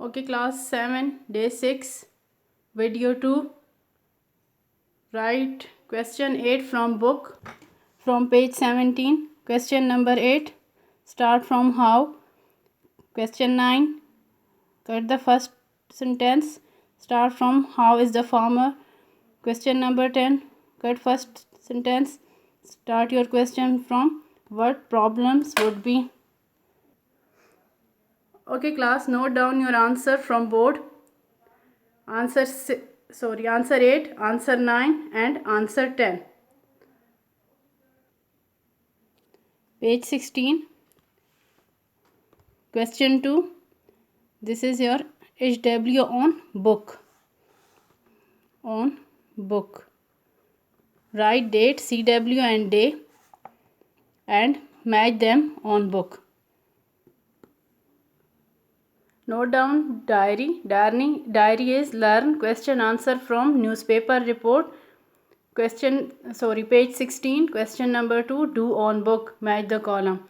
Okay, class 7, day 6, video 2. Write question 8 from book, from page 17. Question number 8, start from how. Question 9, cut the first sentence, start from how is the farmer. Question number 10, cut first sentence, start your question from what problems would be. Okay, class, note down your answer from board. Answer 8, answer 9 and answer 10. Page 16. Question 2. This is your HW on book. On book. Write date, CW and day and match them on book. Note down diary. Diary is learn question answer from newspaper report. Page 16. Question number 2, do on book. Match the column.